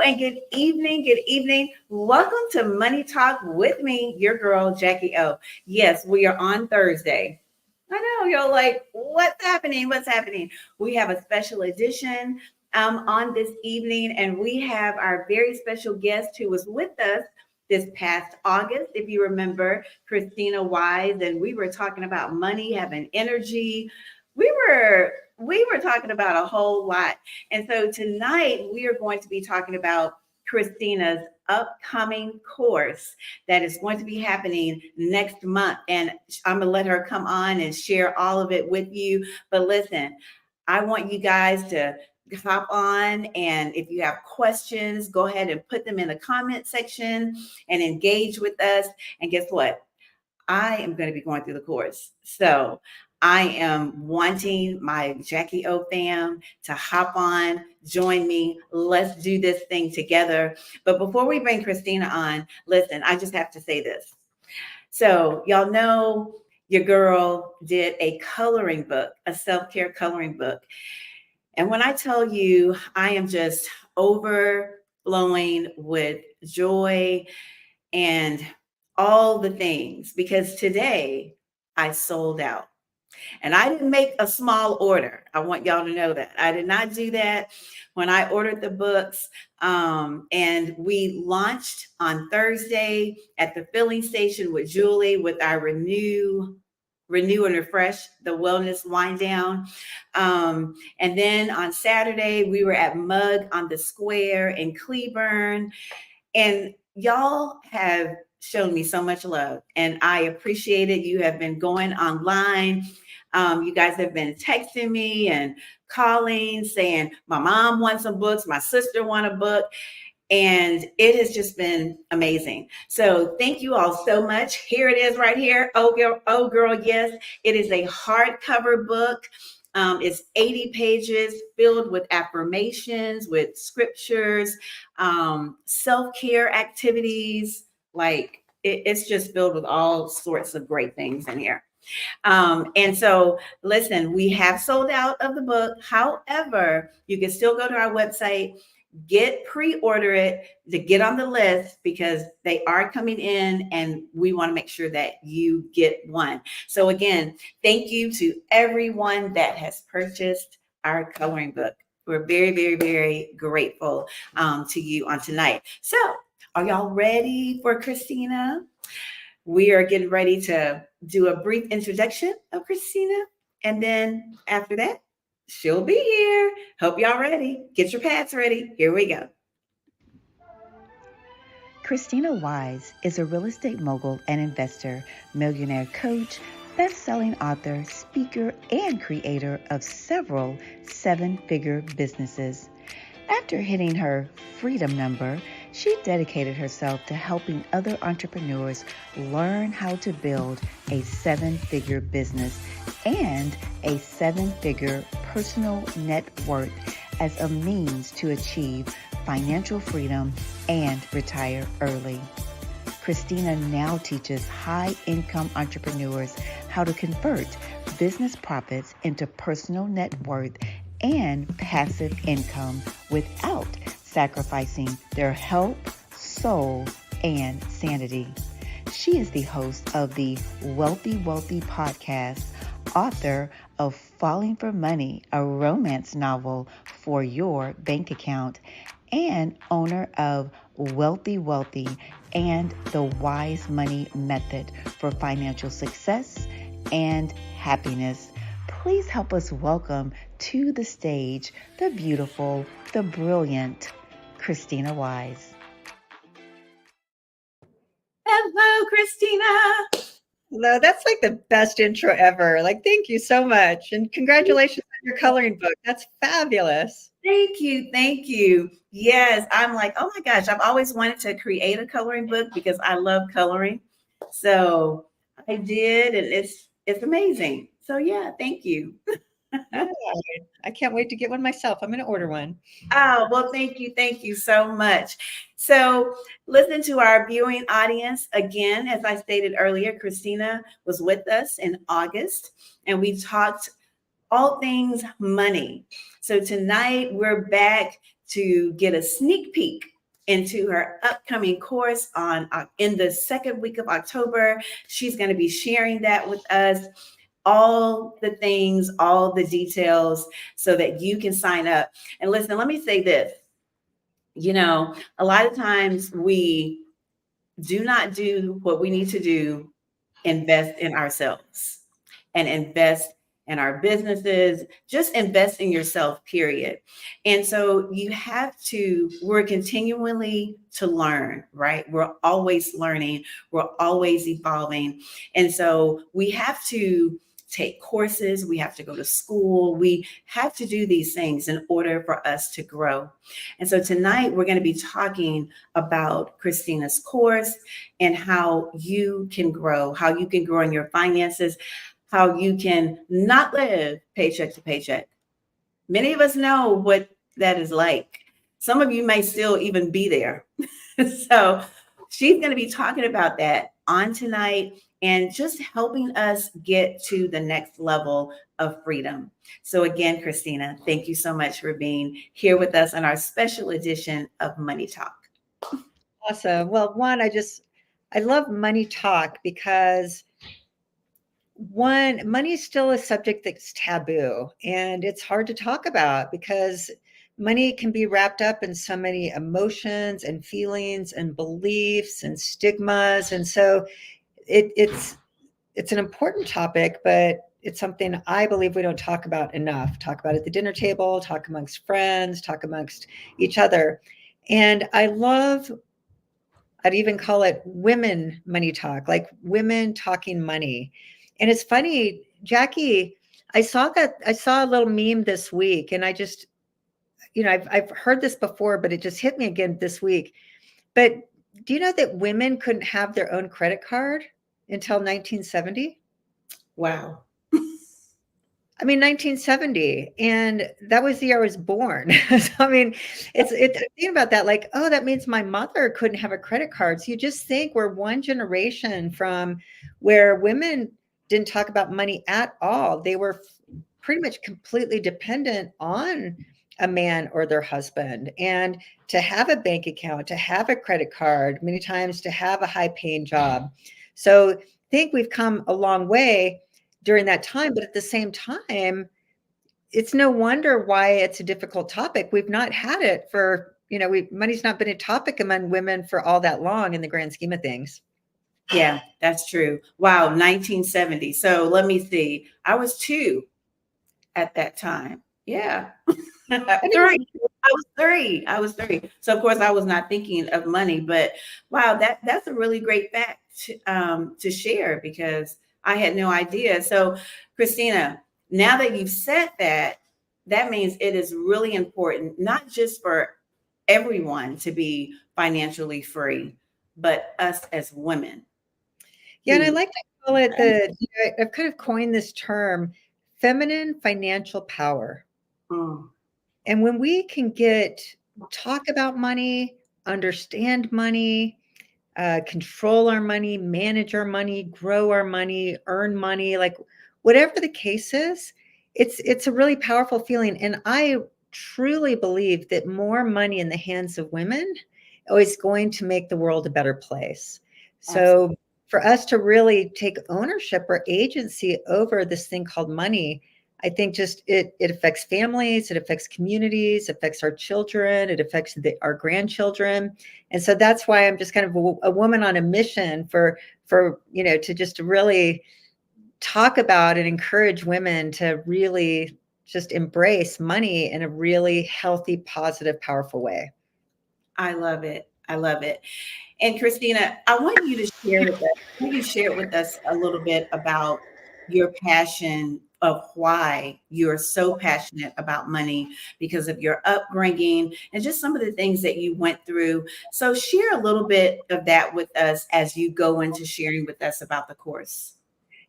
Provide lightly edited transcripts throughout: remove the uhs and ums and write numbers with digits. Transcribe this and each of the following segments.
and good evening. Good evening. Welcome to Money Talk with me, your girl, Jacquie O. Yes, we are on Thursday. I know you're like, what's happening? What's happening? We have a special edition on this evening, and we have our very special guest who was with us this past August, if you remember, Krisstina Wise, and we were talking about money, having energy. We were talking about a whole lot. And so tonight we are going to be talking about Kristina's upcoming course that is going to be happening next month. And I'm going to let her come on and share all of it with you. But listen, I want you guys to hop on, and if you have questions, go ahead and put them in the comment section and engage with us. And guess what? I am going to be going through the course. So I am wanting my Jacquie Ooh Fam to hop on, join me. Let's do this thing together. But before we bring Krisstina on, listen, I just have to say this. So y'all know your girl did a coloring book, a self-care coloring book. And when I tell you, I am just overflowing with joy and all the things, because today I sold out. And I didn't make a small order. I want y'all to know that. I did not do that when I ordered the books. And we launched on Thursday at the filling station with Julie with our Renew and Refresh, the wellness wind down. And then on Saturday, we were at Mug on the Square in Cleburne. And y'all have shown me so much love, and I appreciate it. You have been going online. You guys have been texting me and calling, saying, my mom wants some books, my sister wants a book. And it has just been amazing. So thank you all so much. Here it is right here. Oh girl, yes. It is a hardcover book. It's 80 pages filled with affirmations, with scriptures, self-care activities. Like it's just filled with all sorts of great things in here. And so, listen, we have sold out of the book. However, you can still go to our website, pre-order it to get on the list, because they are coming in and we want to make sure that you get one. So again, thank you to everyone that has purchased our coloring book. We're very, very, very grateful to you on tonight. So are y'all ready for Krisstina? We are getting ready to do a brief introduction of Krisstina. And then after that, she'll be here. Hope y'all ready. Get your pads ready. Here we go. Krisstina Wise is a real estate mogul and investor, millionaire coach, best-selling author, speaker, and creator of several seven-figure businesses. After hitting her freedom number, she dedicated herself to helping other entrepreneurs learn how to build a seven-figure business and a seven-figure personal net worth as a means to achieve financial freedom and retire early. Krisstina now teaches high-income entrepreneurs how to convert business profits into personal net worth and passive income without sacrificing their health, soul, and sanity. She is the host of the Wealthy podcast, author of Falling for Money, a romance novel for your bank account, and owner of Wealthy and the Wise Money Method for financial success and happiness. Please help us welcome to the stage the beautiful, the brilliant Krisstina Wise. Hello, Krisstina. No, that's like the best intro ever. Like, thank you so much. And congratulations on your coloring book. That's fabulous. Thank you. Thank you. Yes, I'm like, oh my gosh, I've always wanted to create a coloring book because I love coloring. So I did, and it's amazing. So yeah, thank you. Yeah, I can't wait to get one myself. I'm going to order one. Oh, well, thank you. Thank you so much. So listen to our viewing audience. Again, as I stated earlier, Krisstina was with us in August, and we talked all things money. So tonight we're back to get a sneak peek into her upcoming course on in the second week of October. She's going to be sharing that with us, all the things, all the details, so that you can sign up. And listen, let me say this. You know, a lot of times we do not do what we need to do, invest in ourselves and invest in our businesses, just invest in yourself, period. And so you have to, we're continually to learn, right? We're always learning, we're always evolving. And so we have to take courses, we have to go to school, we have to do these things in order for us to grow. And so tonight we're going to be talking about Kristina's course and how you can grow, how you can grow in your finances, how you can not live paycheck to paycheck. Many of us know what that is like. Some of you may still even be there. So she's going to be talking about that on tonight and just helping us get to the next level of freedom. So again, Krisstina, thank you so much for being here with us on our special edition of Money Talk. Awesome. Well, one, I love money talk because one, money is still a subject that's taboo and it's hard to talk about because money can be wrapped up in so many emotions and feelings and beliefs and stigmas. And so it's an important topic, but it's something I believe we don't talk about enough. Talk about at the dinner table, talk amongst friends, talk amongst each other. And I'd even call it women money talk, like women talking money. And it's funny, Jacquie, I saw a little meme this week and I just, I've heard this before, but it just hit me again this week. But do you know that women couldn't have their own credit card until 1970? Wow. I mean, 1970, and that was the year I was born. So, I mean, think about that, like, oh, that means my mother couldn't have a credit card. So you just think we're one generation from where women didn't talk about money at all. They were pretty much completely dependent on a man or their husband, and to have a bank account, to have a credit card, many times to have a high-paying job. So I think we've come a long way during that time, but at the same time, it's no wonder why it's a difficult topic. We've not had it for, money's not been a topic among women for all that long in the grand scheme of things. Yeah, that's true. Wow, 1970. So let me see. I was 2 at that time. Yeah. 3. I was 3. So of course I was not thinking of money, but wow, that's a really great fact to share because I had no idea. So Krisstina, now that you've said that, that means it is really important, not just for everyone to be financially free, but us as women. Yeah, and I like to call it I've kind of coined this term, feminine financial power. Mm. And when we can talk about money, understand money, control our money, manage our money, grow our money, earn money, like whatever the case is, it's a really powerful feeling. And I truly believe that more money in the hands of women is going to make the world a better place. So Absolutely. for us to really take ownership or agency over this thing called money, I think just it affects families, it affects communities, it affects our children, it affects our grandchildren. And so that's why I'm just kind of a woman on a mission for to just really talk about and encourage women to really just embrace money in a really healthy, positive, powerful way. I love it. I love it. And Krisstina, I want you to share with us a little bit about your passion of why you're so passionate about money because of your upbringing and just some of the things that you went through. So share a little bit of that with us as you go into sharing with us about the course.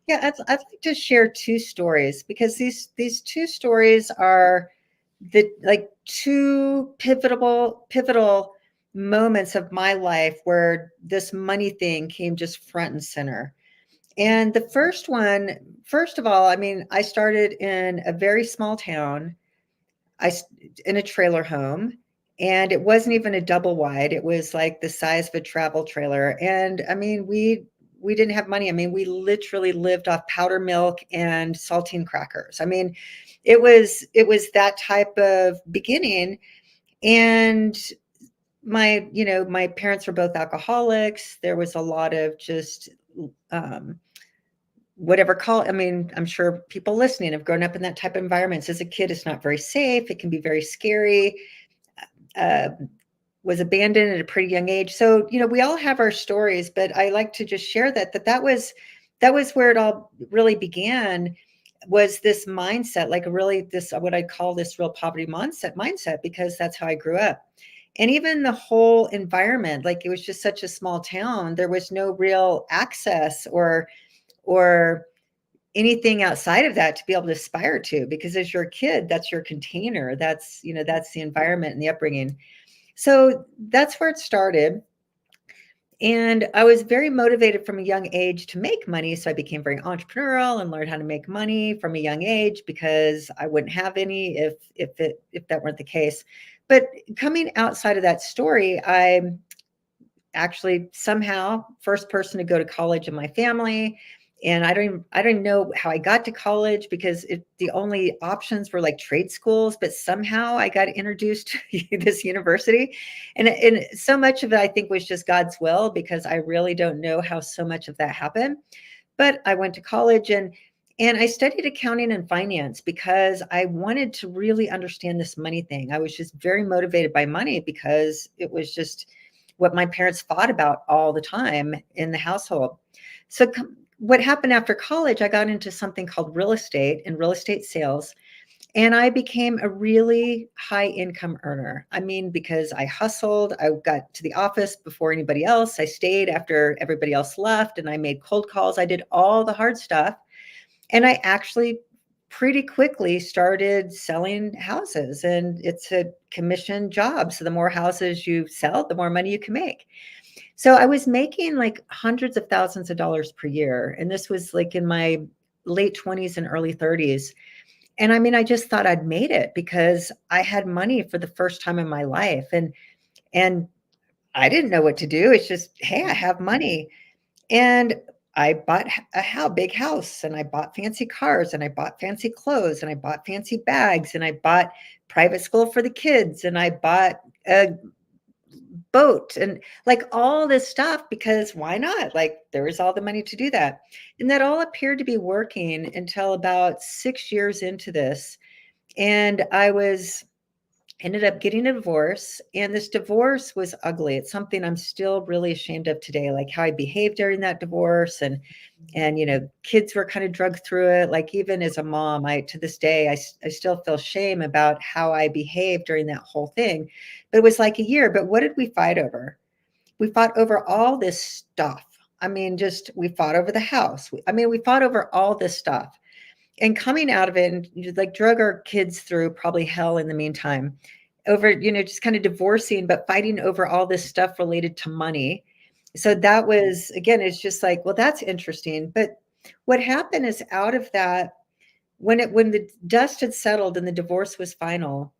Yeah, I'd like to share 2 stories because these 2 stories are the like 2 pivotal moments of my life where this money thing came just front and center. And the first one, first of all, I mean, I started in a very small town, in a trailer home, And it wasn't even a double wide. It was like the size of a travel trailer. And I mean, we didn't have money. I mean, we literally lived off powder milk and saltine crackers. I mean, it was that type of beginning. And my parents were both alcoholics. There was a lot of just um, I mean, I'm sure people listening have grown up in that type of environments. As a kid, it's not very safe. It can be very scary. Uh, was abandoned at a pretty young age. So, we all have our stories, but I like to just share that was where it all really began, was this mindset, like really this, what I call this real poverty mindset, because that's how I grew up. And even the whole environment, like it was just such a small town. There was no real access or anything outside of that to be able to aspire to, because as you're a kid, that's your container. That's the environment and the upbringing. So that's where it started. And I was very motivated from a young age to make money. So I became very entrepreneurial and learned how to make money from a young age, because I wouldn't have any if that weren't the case. But coming outside of that story, I'm actually somehow first person to go to college in my family. And I don't know how I got to college, because the only options were like trade schools, but somehow I got introduced to this university. And so much of it, I think, was just God's will, because I really don't know how so much of that happened. But I went to college, and I studied accounting and finance because I wanted to really understand this money thing. I was just very motivated by money, because it was just what my parents fought about all the time in the household. So what happened after college, I got into something called real estate and real estate sales. And I became a really high income earner. I mean, because I hustled, I got to the office before anybody else. I stayed after everybody else left, and I made cold calls. I did all the hard stuff. And I actually pretty quickly started selling houses, and it's a commission job. So the more houses you sell, the more money you can make. So I was making like hundreds of thousands of dollars per year. And this was like in my late 20s and early 30s. And I mean, I just thought I'd made it because I had money for the first time in my life. And I didn't know what to do. It's just, hey, I have money. And I bought a big house, and I bought fancy cars, and I bought fancy clothes, and I bought fancy bags, and I bought private school for the kids, and I bought a boat, and like all this stuff, because why not? Like there was all the money to do that. And that all appeared to be working until about 6 years into this. And ended up getting a divorce, and this divorce was ugly. It's something I'm still really ashamed of today, like how I behaved during that divorce. And kids were kind of drugged through it. Like even as a mom, to this day, I still feel shame about how I behaved during that whole thing. But it was like a year. But what did we fight over? We fought over all this stuff. I mean, just we fought over the house. We fought over all this stuff. And coming out of it, and like drug our kids through probably hell in the meantime, over just kind of divorcing, but fighting over all this stuff related to money. So that was, again, it's just like, well, that's interesting. But what happened is, out of that, when the dust had settled and the divorce was final,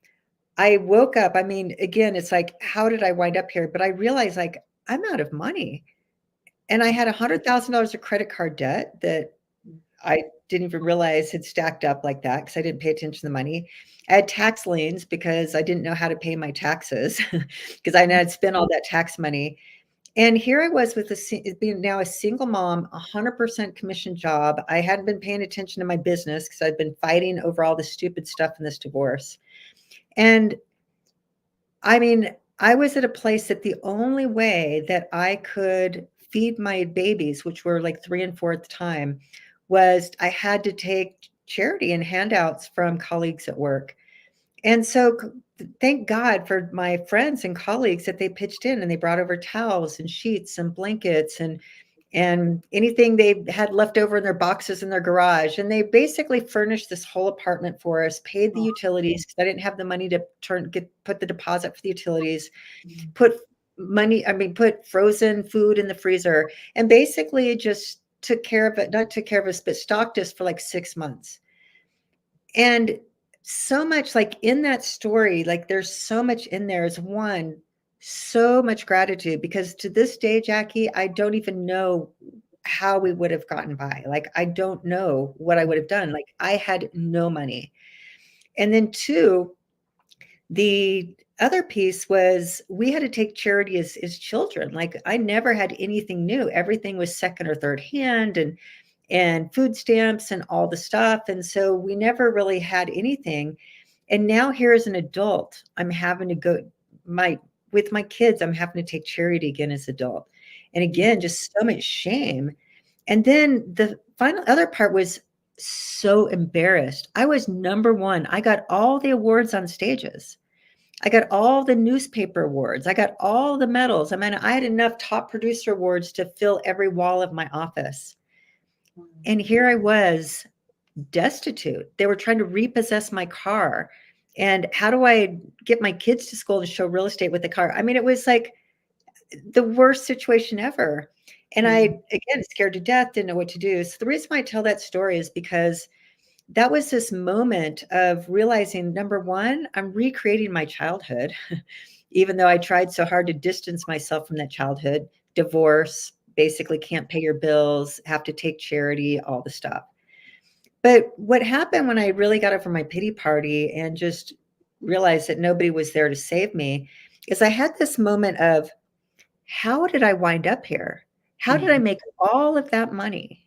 I woke up. I mean, again, it's like, how did I wind up here? But I realized, like, I'm out of money. And I had $100,000 of credit card debt that I didn't even realize had stacked up like that, because I didn't pay attention to the money. I had tax liens because I didn't know how to pay my taxes, because I had spent all that tax money. And here I was with being now a single mom, 100% commission job. I hadn't been paying attention to my business because I'd been fighting over all this stupid stuff in this divorce. And I mean, I was at a place that the only way that I could feed my babies, which were like 3 and 4 at the time, was I had to take charity and handouts from colleagues at work. And so thank God for my friends and colleagues that they pitched in, and they brought over towels and sheets and blankets and anything they had left over in their boxes in their garage. And they basically furnished this whole apartment for us, paid the utilities, because I didn't have the money to put the deposit for the utilities, put frozen food in the freezer, and basically just took care of it, not took care of us, but stocked us for like 6 months. And so much like in that story, like there's so much in there is one, so much gratitude because to this day, Jackie, I don't even know how we would have gotten by. Like, I don't know what I would have done. Like, I had no money. And then two, the other piece was we had to take charity as children. Like, I never had anything new. Everything was second or third hand and food stamps and all the stuff. And so we never really had anything. And now here as an adult, I'm having to go with my kids, I'm having to take charity again as adult. And again, just so much shame. And then the final other part was so embarrassed. I was number one. I got all the awards on stages. I got all the newspaper awards. I got all the medals. I mean, I had enough top producer awards to fill every wall of my office. And here I was destitute. They were trying to repossess my car. And how do I get my kids to school to show real estate with the car? I mean, it was like the worst situation ever. And I, again, scared to death, didn't know what to do. So the reason why I tell that story is because that was this moment of realizing, number one, I'm recreating my childhood, even though I tried so hard to distance myself from that childhood, divorce, basically can't pay your bills, have to take charity, all the stuff. But what happened when I really got over my pity party and just realized that nobody was there to save me is I had this moment of, how did I wind up here? How did I make all of that money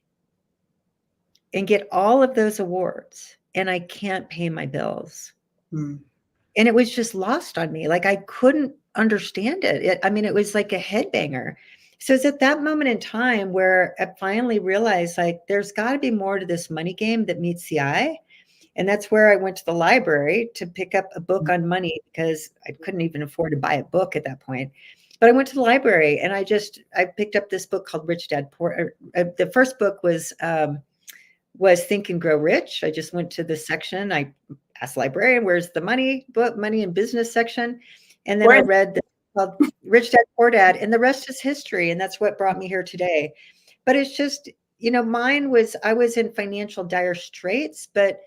and get all of those awards and I can't pay my bills? And it was just lost on me. Like, I couldn't understand it. I mean, it was like a headbanger. So it's at that moment in time where I finally realized, like, there's got to be more to this money game that meets the eye. And that's where I went to the library to pick up a book on money because I couldn't even afford to buy a book at that point. But I went to the library and I picked up this book called Rich Dad Poor. The first book was Think and Grow Rich. I just went to the section. I asked the librarian, where's the money and business section? And then I read called Rich Dad Poor Dad, and the rest is history. And that's what brought me here today. But it's just, mine was, I was in financial dire straits, but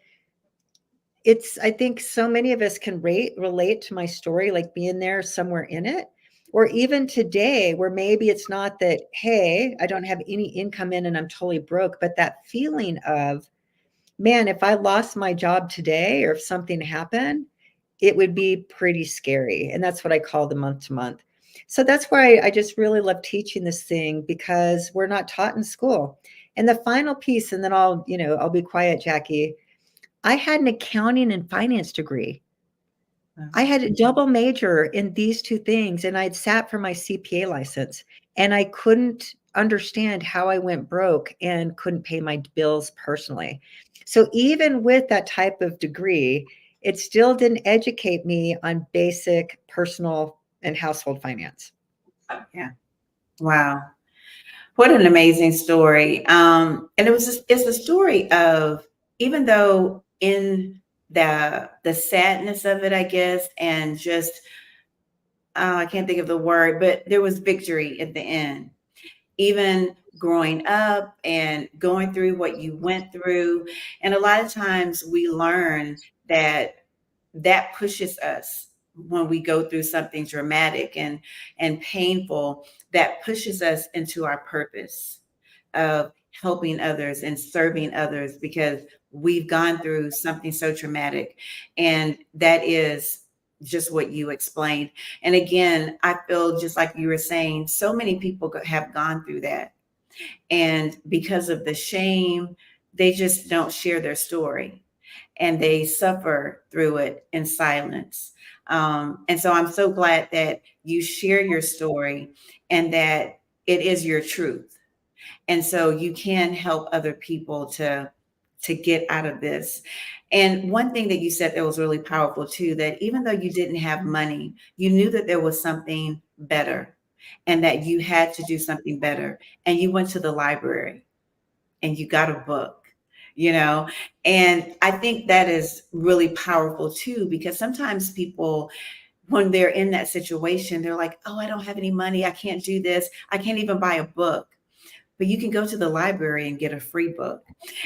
I think so many of us can relate to my story, like being there somewhere in it. Or even today, where maybe it's not that, hey, I don't have any income in and I'm totally broke, but that feeling of, man, if I lost my job today or if something happened, it would be pretty scary. And that's what I call the month to month. So that's why I just really love teaching this thing, because we're not taught in school. And the final piece, and then I'll be quiet, Jackie. I had an accounting and finance degree. I had a double major in these two things, and I'd sat for my CPA license, and I couldn't understand how I went broke and couldn't pay my bills personally. So even with that type of degree, it still didn't educate me on basic personal and household finance. Yeah. Wow. What an amazing story. And it's a story of, even though in the sadness of it, I guess, and just, I can't think of the word, but there was victory at the end. Even growing up and going through what you went through. And a lot of times we learn that pushes us when we go through something dramatic and painful, that pushes us into our purpose of helping others and serving others, because we've gone through something so traumatic. And that is just what you explained. And again, I feel just like you were saying, so many people have gone through that. And because of the shame, they just don't share their story and they suffer through it in silence. And so I'm so glad that you share your story and that it is your truth. And so you can help other people to get out of this. And one thing that you said that was really powerful too, that even though you didn't have money, you knew that there was something better and that you had to do something better. And you went to the library and you got a book, and I think that is really powerful too, because sometimes people, when they're in that situation, they're like, oh, I don't have any money. I can't do this. I can't even buy a book. But you can go to the library and get a free book.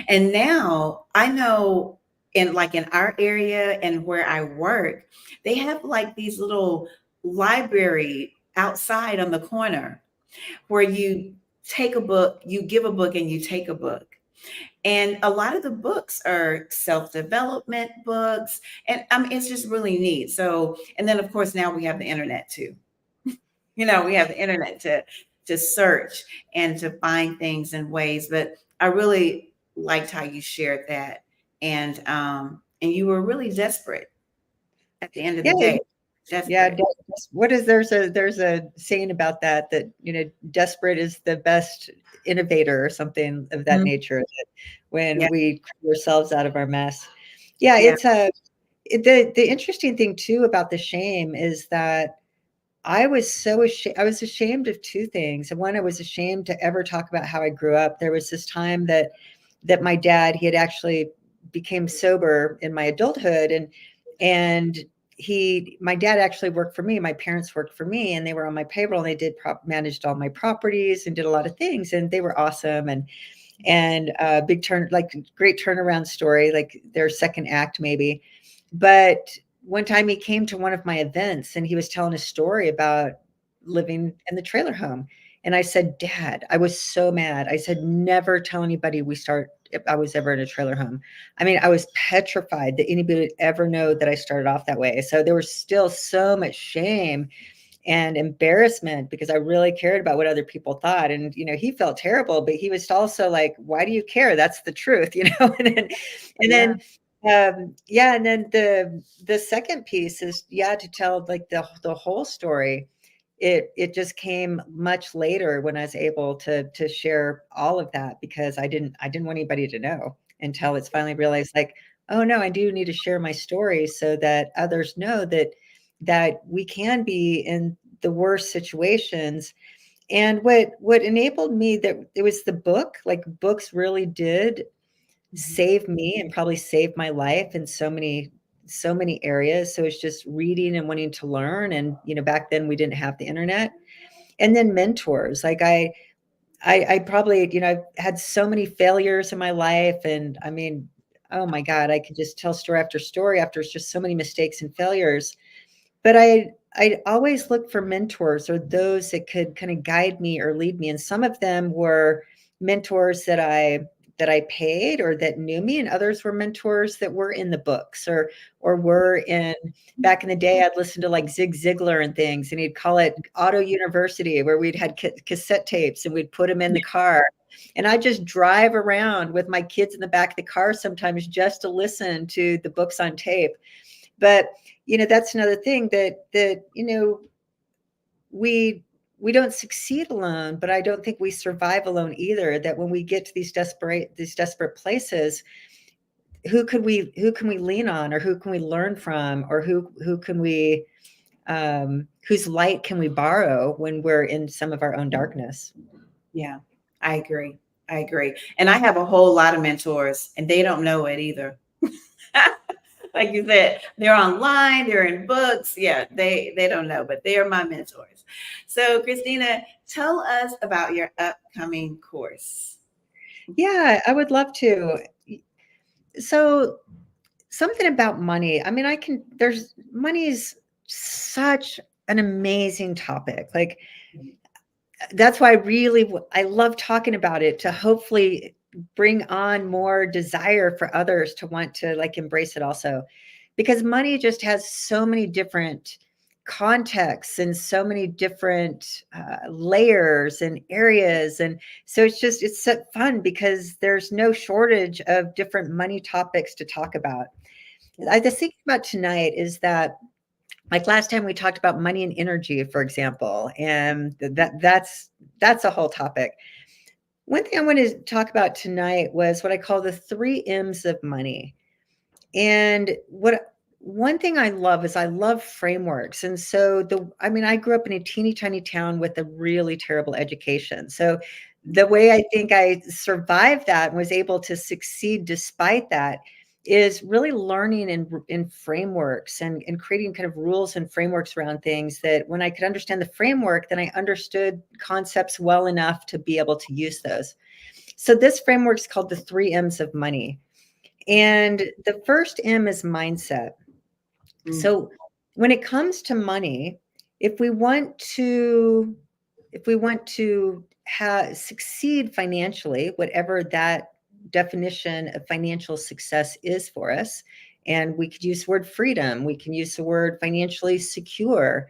And now I know in our area and where I work, they have like these little library outside on the corner where you take a book, you give a book, and you take a book. And a lot of the books are self-development books. And I mean, it's just really neat. So, and then of course, now we have the internet too. We have the internet to search and to find things in ways. But I really liked how you shared that. And you were really desperate at the end of the Yeah, day. yeah. Desperate. What is there's a saying about that desperate is the best innovator or something of that Mhm. nature. That when Yeah. we clean ourselves out of our mess. Yeah, Yeah. the interesting thing too about the shame is that I was so ashamed. I was ashamed of two things. And one, I was ashamed to ever talk about how I grew up. There was this time that my dad, he had actually became sober in my adulthood, and my dad actually worked for me. My parents worked for me, and they were on my payroll. And they managed all my properties and did a lot of things, and they were awesome. And great turnaround story, like their second act maybe. But one time he came to one of my events and he was telling a story about living in the trailer home. And I said, Dad, I was so mad. I said, never tell anybody if I was ever in a trailer home. I mean, I was petrified that anybody would ever know that I started off that way. So there was still so much shame and embarrassment because I really cared about what other people thought. And, he felt terrible, but he was also like, why do you care? That's the truth, and Yeah. then, and then the second piece is, to tell like the whole story. It just came much later when I was able to share all of that, because I didn't want anybody to know until it's finally realized, like, oh no, I do need to share my story so that others know that we can be in the worst situations. And what enabled me, that it was the book. Like, books really did save me and probably save my life in so many areas. So it's just reading and wanting to learn. And back then we didn't have the internet. And then mentors. Like, I probably, I've had so many failures in my life. And I mean, oh my God, I could just tell story after story after just so many mistakes and failures. But I'd always look for mentors, or those that could kind of guide me or lead me. And some of them were mentors that I paid or that knew me, and others were mentors that were in the books, or were in, back in the day, I'd listen to like Zig Ziglar and things, and he'd call it Auto University, where we'd had cassette tapes and we'd put them in the car. And I just drive around with my kids in the back of the car sometimes just to listen to the books on tape. But that's another thing that we don't succeed alone, but I don't think we survive alone either. That when we get to these desperate places, who can we lean on, or who can we learn from, or who can we whose light can we borrow when we're in some of our own darkness? Yeah. I agree. I agree. And I have a whole lot of mentors, and they don't know it either. Like you said, they're online, they're in books. Yeah, they don't know, but they are my mentors. So, Krisstina, tell us about your upcoming course. Yeah, I would love to. So, something about money. I mean, money is such an amazing topic. Like, that's why I love talking about it, to hopefully bring on more desire for others to want to like embrace it also, because money just has so many different contexts and so many different layers and areas. And so it's so fun because there's no shortage of different money topics to talk about. I just think about tonight is that, like last time we talked about money and energy, for example, and that's a whole topic. One thing I want to talk about tonight was what I call the 3 M's of money. And one thing I love is I love frameworks. And so I grew up in a teeny tiny town with a really terrible education. So the way I think I survived that and was able to succeed despite that is really learning in frameworks and creating kind of rules and frameworks around things, that when I could understand the framework, then I understood concepts well enough to be able to use those. So this framework is called the 3 M's of money. And the first M is mindset. Mm. So when it comes to money, if we want to succeed financially, whatever that definition of financial success is for us, and we could use the word freedom, we can use the word financially secure.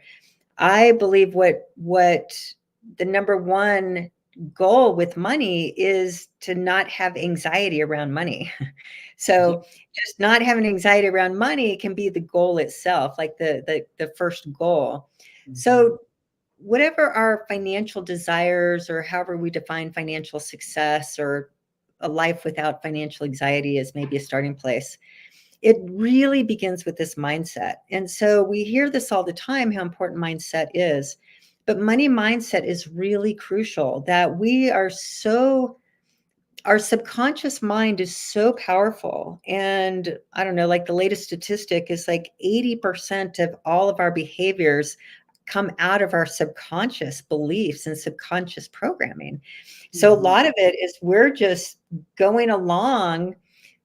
I believe what the number one goal with money is to not have anxiety around money. So just not having anxiety around money can be the goal itself, like the first goal. So whatever our financial desires, or however we define financial success, or a life without financial anxiety is maybe a starting place. It really begins with this mindset. And so we hear this all the time, how important mindset is. But money mindset is really crucial, that our subconscious mind is so powerful. And I don't know, like the latest statistic is like 80% of all of our behaviors come out of our subconscious beliefs and subconscious programming. So a lot of it is we're just going along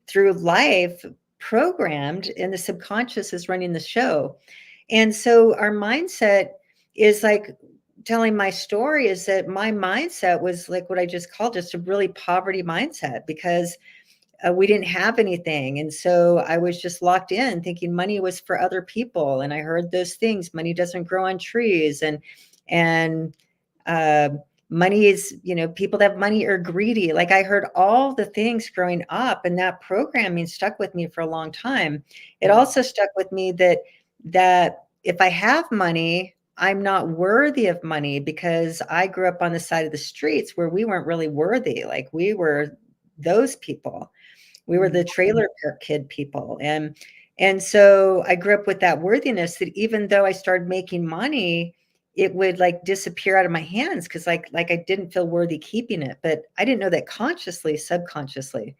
through life programmed, and the subconscious is running the show. And so our mindset is like, telling my story is that my mindset was like what I just called just a really poverty mindset, because we didn't have anything. And so I was just locked in thinking money was for other people. And I heard those things, money doesn't grow on trees. And uh, money is, people that have money are greedy. Like I heard all the things growing up, and that programming stuck with me for a long time. It also stuck with me that if I have money, I'm not worthy of money, because I grew up on the side of the streets where we weren't really worthy. Like we were those people. We were the trailer park kid people. And so I grew up with that worthiness, that even though I started making money, it would like disappear out of my hands, because like I didn't feel worthy keeping it. But I didn't know that consciously, subconsciously.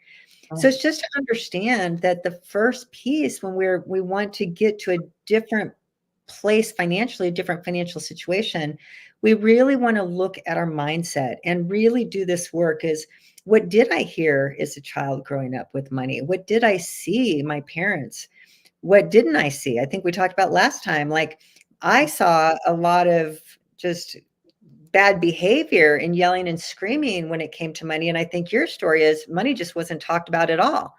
So it's just to understand that the first piece, when we want to get to a different place financially, a different financial situation, we really want to look at our mindset and really do this work. Is what did I hear as a child growing up with money? What did I see my parents? What didn't I see? I think we talked about last time, like I saw a lot of just bad behavior and yelling and screaming when it came to money. And I think your story is money just wasn't talked about at all.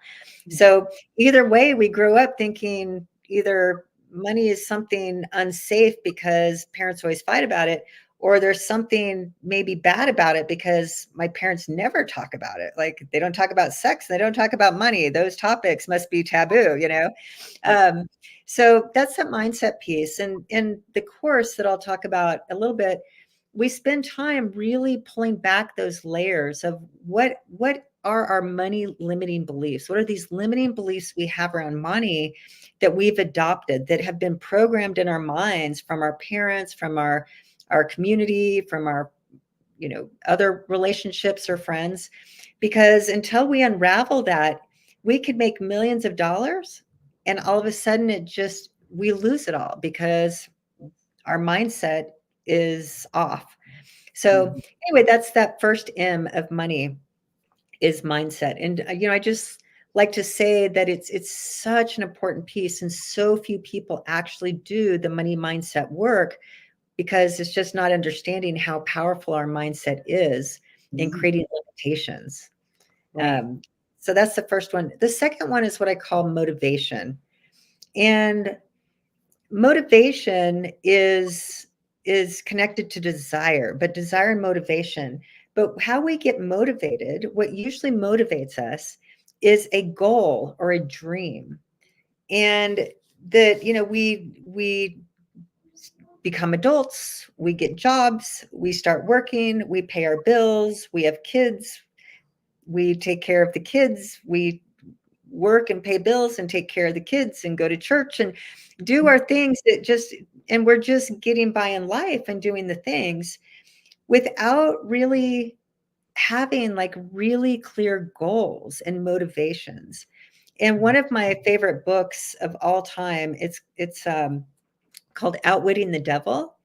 So either way, we grew up thinking either money is something unsafe because parents always fight about it, or there's something maybe bad about it because my parents never talk about it. Like they don't talk about sex, they don't talk about money. Those topics must be taboo, So that's that mindset piece. And in the course that I'll talk about a little bit, we spend time really pulling back those layers of what are our money limiting beliefs? What are these limiting beliefs we have around money that we've adopted, that have been programmed in our minds from our parents, from our community, from our other relationships or friends? Because until we unravel that, we could make millions of dollars, and all of a sudden we lose it all because our mindset is off. So anyway, that's that first M of money, is mindset. And I just like to say that it's such an important piece, and so few people actually do the money mindset work, because it's just not understanding how powerful our mindset is in creating limitations. So that's the first one. The second one is what I call motivation. And motivation is connected to desire, but desire and motivation. But how we get motivated, what usually motivates us, is a goal or a dream. And that, we become adults, we get jobs, we start working, we pay our bills, we have kids, we take care of the kids, we work and pay bills and take care of the kids and go to church and do our things and we're just getting by in life and doing the things without really having like really clear goals and motivations. And one of my favorite books of all time, it's called Outwitting the Devil,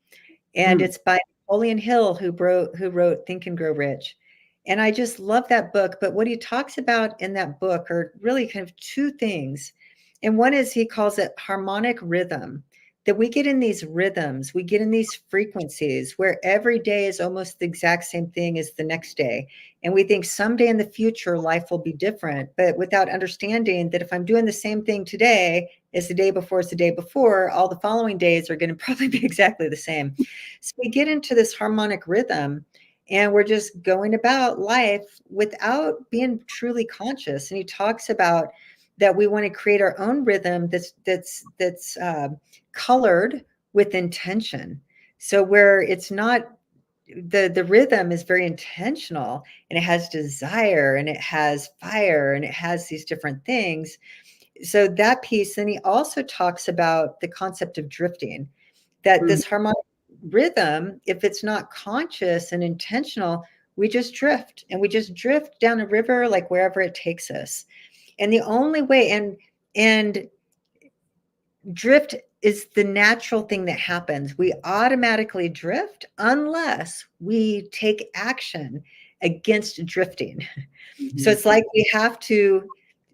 and it's by Napoleon Hill, who wrote Think and Grow Rich. And I just love that book. But what he talks about in that book are really kind of two things. And one is he calls it harmonic rhythm, that we get in these rhythms, we get in these frequencies where every day is almost the exact same thing as the next day. And we think someday in the future, life will be different. But without understanding that if I'm doing the same thing today as the day before, as the day before, all the following days are going to probably be exactly the same. So we get into this harmonic rhythm and we're just going about life without being truly conscious. And he talks about that we want to create our own rhythm that's colored with intention. So where it's not the rhythm is very intentional and it has desire and it has fire and it has these different things. So that piece. Then he also talks about the concept of drifting, that this harmonic rhythm, if it's not conscious and intentional, we just drift and we just drift down a river, like wherever it takes us. And the only way, and drift is the natural thing that happens. We automatically drift unless we take action against drifting. So it's like we have to,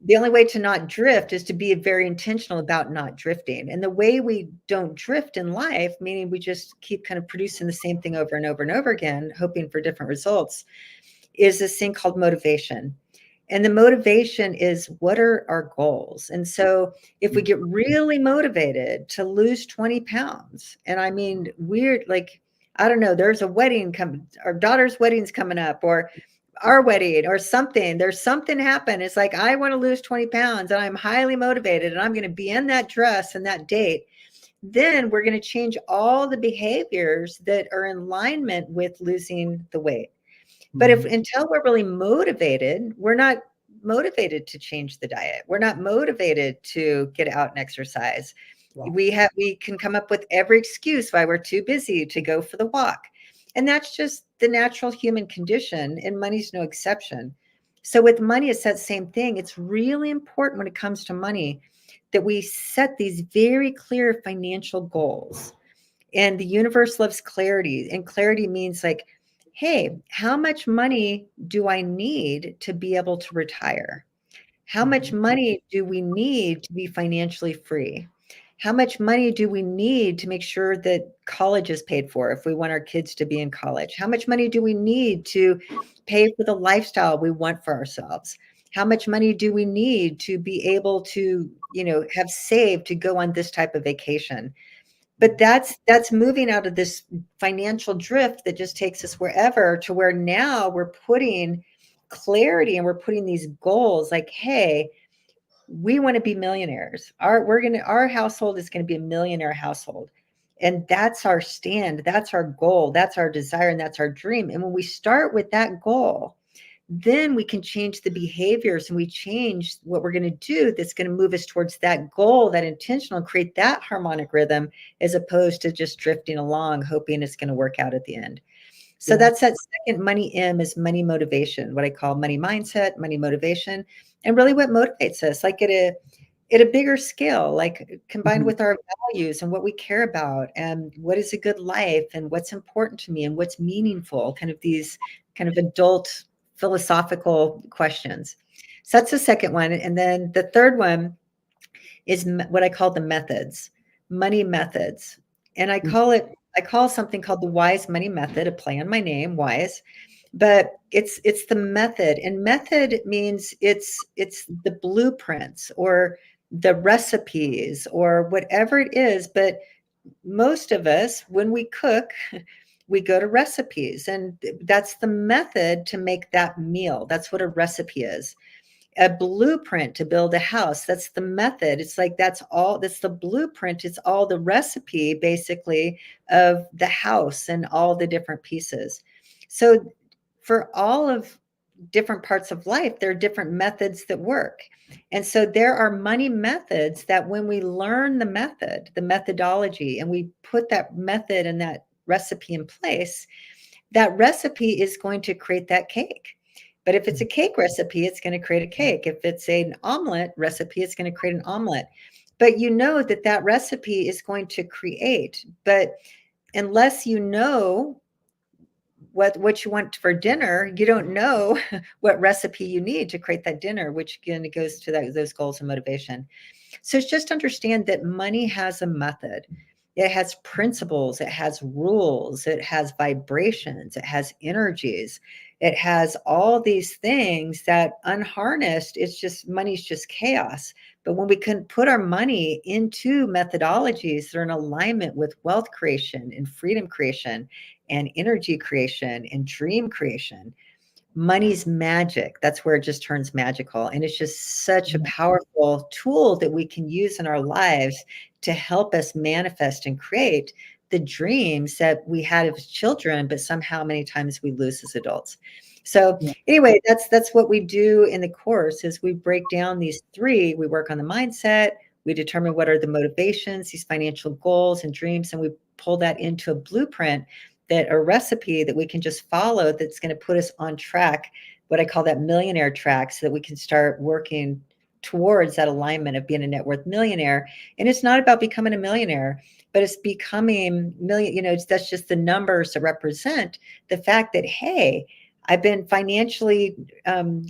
the only way to not drift is to be very intentional about not drifting. And the way we don't drift in life, meaning we just keep kind of producing the same thing over and over and over again, hoping for different results, is this thing called motivation. And the motivation is, what are our goals? And so if we get really motivated to lose 20 pounds, and I mean, weird, like, I don't know, there's a wedding coming, our daughter's wedding's coming up, or our wedding or something, there's something happen. It's like, I want to lose 20 pounds and I'm highly motivated and I'm going to be in that dress and that date. Then we're going to change all the behaviors that are in alignment with losing the weight. But if until we're really motivated, we're not motivated to change the diet. We're not motivated to get out and exercise. Wow. We can come up with every excuse why we're too busy to go for the walk. And that's just the natural human condition, and money's no exception. So with money, it's that same thing. It's really important when it comes to money that we set these very clear financial goals. And the universe loves clarity. And clarity means like, hey, how much money do I need to be able to retire? How much money do we need to be financially free? How much money do we need to make sure that college is paid for if we want our kids to be in college? How much money do we need to pay for the lifestyle we want for ourselves? How much money do we need to be able to, have saved to go on this type of vacation? But that's moving out of this financial drift that just takes us wherever, to where now we're putting clarity and we're putting these goals like, hey, we want to be millionaires. Our household is going to be a millionaire household. And that's our stand, that's our goal, that's our desire, and that's our dream. And when we start with that goal, then we can change the behaviors and we change what we're going to do that's going to move us towards that goal, that intentional, and create that harmonic rhythm, as opposed to just drifting along, hoping it's going to work out at the end. So that's that second money M, is money motivation, what I call money mindset, money motivation, and really what motivates us, like at a bigger scale, like combined with our values and what we care about and what is a good life and what's important to me and what's meaningful, kind of these kind of adult philosophical questions. So that's the second one. And then the third one is what I call the methods, money methods. And I call something called the Wise Money Method, a play on my name, Wise. But it's the method, and method means it's the blueprints or the recipes or whatever it is. But most of us, when we cook, we go to recipes, and that's the method to make that meal. That's what a recipe is. A blueprint to build a house, that's the method. It's like, that's the blueprint. It's all the recipe basically of the house and all the different pieces. So for all of different parts of life, there are different methods that work. And so there are money methods that when we learn the method, the methodology, and we put that method and that recipe in place, that recipe is going to create that cake. But if it's a cake recipe, it's going to create a cake. If it's an omelet recipe, it's going to create an omelet. But you know that recipe is going to create. But unless you know what you want for dinner, you don't know what recipe you need to create that dinner, which again goes to those goals and motivation. So it's just understand that money has a method. It has principles, it has rules, it has vibrations, it has energies, it has all these things that unharnessed, it's just money's just chaos. But when we can put our money into methodologies that are in alignment with wealth creation and freedom creation and energy creation and dream creation, money's magic. That's where it just turns magical. And it's just such a powerful tool that we can use in our lives to help us manifest and create the dreams that we had as children, but somehow many times we lose as adults. So anyway, that's what we do in the course is we break down these three. We work on the mindset, we determine what are the motivations, these financial goals and dreams, and we pull that into a blueprint, that a recipe that we can just follow that's going to put us on track, what I call that millionaire track, so that we can start working towards that alignment of being a net worth millionaire. And it's not about becoming a millionaire, but it's becoming million, that's just the numbers that represent the fact that, hey, I've been financially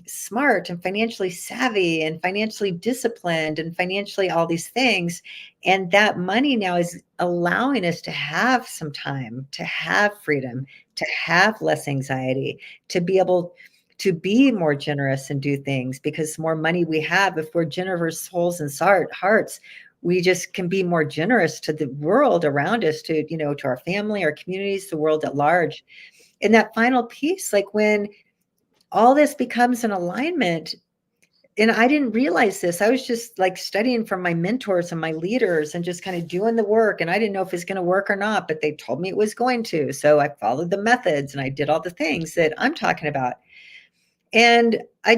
smart and financially savvy and financially disciplined and financially all these things. And that money now is allowing us to have some time, to have freedom, to have less anxiety, to be able to be more generous and do things, because the more money we have, if we're generous souls and hearts, we just can be more generous to the world around us, to our family, our communities, the world at large. And that final piece, like when all this becomes an alignment, and I didn't realize this, I was just like studying from my mentors and my leaders and just kind of doing the work. And I didn't know if it's going to work or not, but they told me it was going to. So I followed the methods and I did all the things that I'm talking about. And I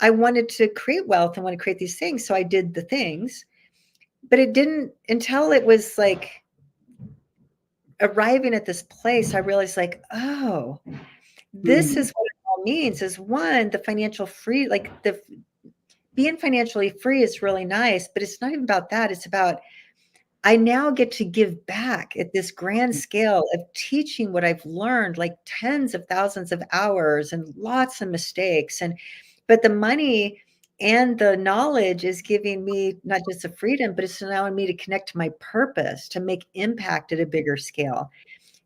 wanted to create wealth and want to create these things. So I did the things, but it didn't, until it was like arriving at this place, I realized like, oh, this is what it all means is, one, the financial free, like the being financially free is really nice, but it's not even about that. It's about, I now get to give back at this grand scale of teaching what I've learned, like tens of thousands of hours and lots of mistakes. But the money and the knowledge is giving me not just the freedom, but it's allowing me to connect to my purpose, to make impact at a bigger scale.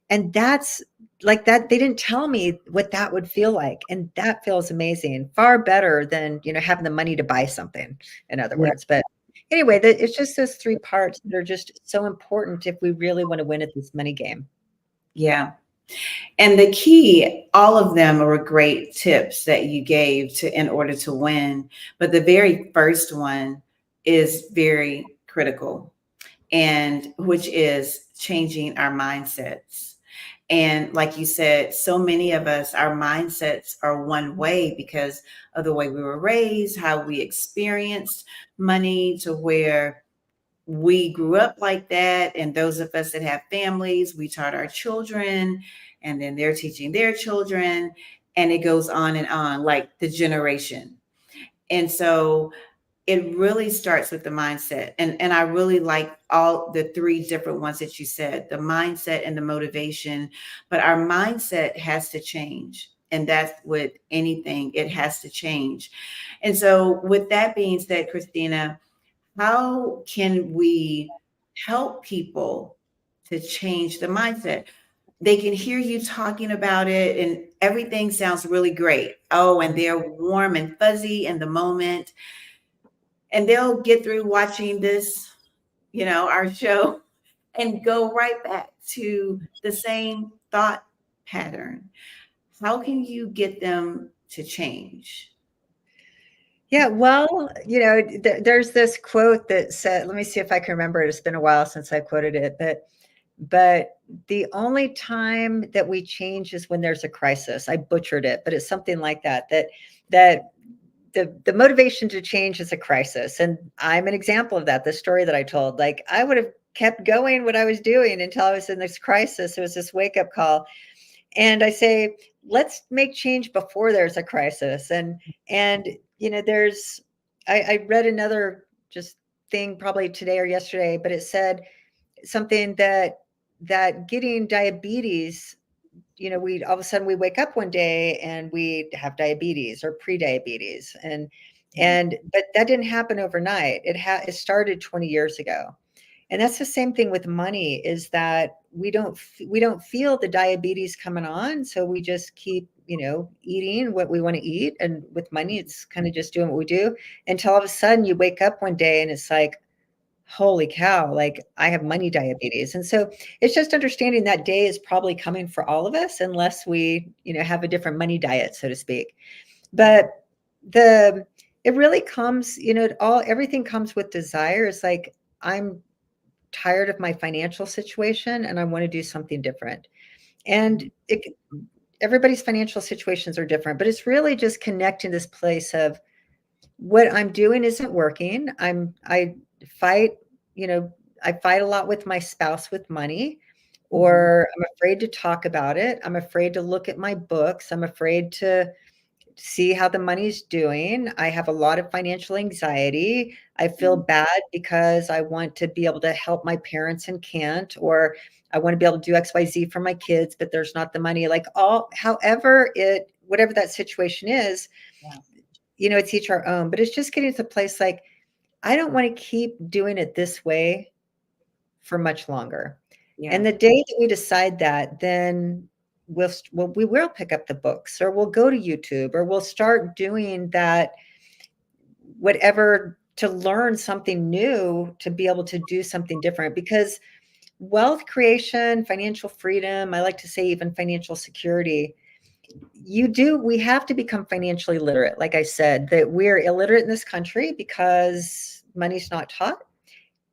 And that's like that. They didn't tell me what that would feel like. And that feels amazing, far better than, having the money to buy something, in other words. But anyway, it's just those three parts that are just so important if we really want to win at this money game. Yeah. And the key, all of them were great tips that you gave in order to win. But the very first one is very critical, and which is changing our mindsets. And like you said, so many of us, our mindsets are one way because of the way we were raised, how we experienced money, to where we grew up like that. And those of us that have families, we taught our children, and then they're teaching their children, and it goes on and on, like the generation. And so it really starts with the mindset. And I really like all the three different ones that you said, the mindset and the motivation. But our mindset has to change. And that's with anything, it has to change. And so with that being said, Krisstina, how can we help people to change the mindset? They can hear you talking about it and everything sounds really great. Oh, and they're warm and fuzzy in the moment. And they'll get through watching this, our show, and go right back to the same thought pattern. How can you get them to change? Yeah, well, there's this quote that said, let me see if I can remember it. It's been a while since I quoted it, but the only time that we change is when there's a crisis. I butchered it, but it's something like that, that the motivation to change is a crisis. And I'm an example of that. The story that I told, like I would have kept going what I was doing until I was in this crisis. It was this wake up call. And I say, let's make change before there's a crisis. And I read another just thing probably today or yesterday, but it said something that getting diabetes we all of a sudden we wake up one day and we have diabetes or pre-diabetes, but that didn't happen overnight. It started 20 years ago. And that's the same thing with money, is that we don't feel the diabetes coming on, so we just keep eating what we want to eat. And with money, it's kind of just doing what we do, until all of a sudden you wake up one day and it's like, holy cow, like I have money diabetes. And so it's just understanding that day is probably coming for all of us, unless we have a different money diet, so to speak. But it really comes, everything comes with desire. It's like, I'm tired of my financial situation and I want to do something different. And everybody's financial situations are different, but it's really just connecting this place of what I'm doing isn't working. I fight, I fight a lot with my spouse with money, or I'm afraid to talk about it. I'm afraid to look at my books. I'm afraid to see how the money's doing. I have a lot of financial anxiety. I feel bad because I want to be able to help my parents and can't, or I want to be able to do XYZ for my kids, but there's not the money. Like whatever that situation is, it's each our own. But it's just getting to the place like, I don't want to keep doing it this way for much longer. And the day that we decide that, then we will pick up the books, or we'll go to YouTube, or we'll start doing that, whatever, to learn something new, to be able to do something different. Because wealth creation, financial freedom, I like to say even financial security, we have to become financially literate. Like I said, that we're illiterate in this country because money's not taught.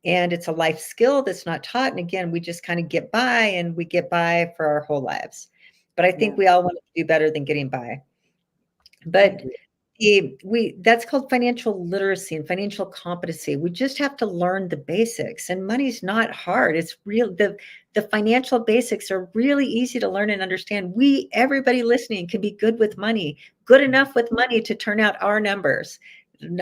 And it's a life skill that's not taught. And again, we just kind of get by, and we get by for our whole lives. But I think we all want to do better than getting by. But that's called financial literacy and financial competency. We just have to learn the basics, and money's not hard. It's real. The financial basics are really easy to learn and understand. Everybody listening can be good with money, good enough with money to turn out our numbers.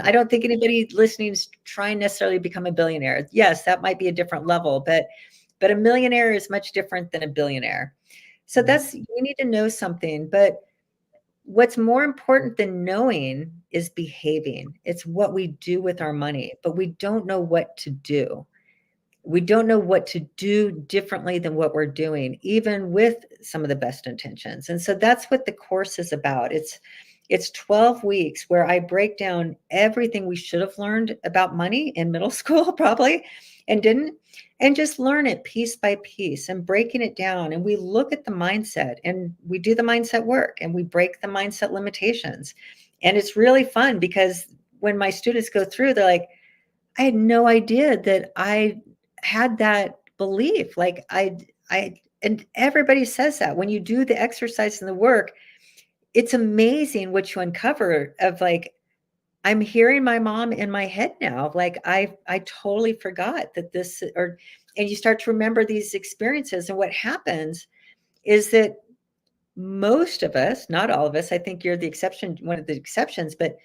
I don't think anybody listening is trying necessarily to become a billionaire. Yes, that might be a different level, but a millionaire is much different than a billionaire. So we need to know something. But what's more important than knowing is behaving. It's what we do with our money, but we don't know what to do. We don't know what to do differently than what we're doing, even with some of the best intentions. And so that's what the course is about. It's 12 weeks where I break down everything we should have learned about money in middle school, probably, and didn't, and just learn it piece by piece and breaking it down. And we look at the mindset, and we do the mindset work, and we break the mindset limitations. And it's really fun, because when my students go through, they're like, I had no idea that I had that belief. Like and everybody says that when you do the exercise and the work, it's amazing what you uncover of like, I'm hearing my mom in my head now. Like I totally forgot that and you start to remember these experiences. And what happens is that most of us, not all of us, I think you're the exception, one of the exceptions, but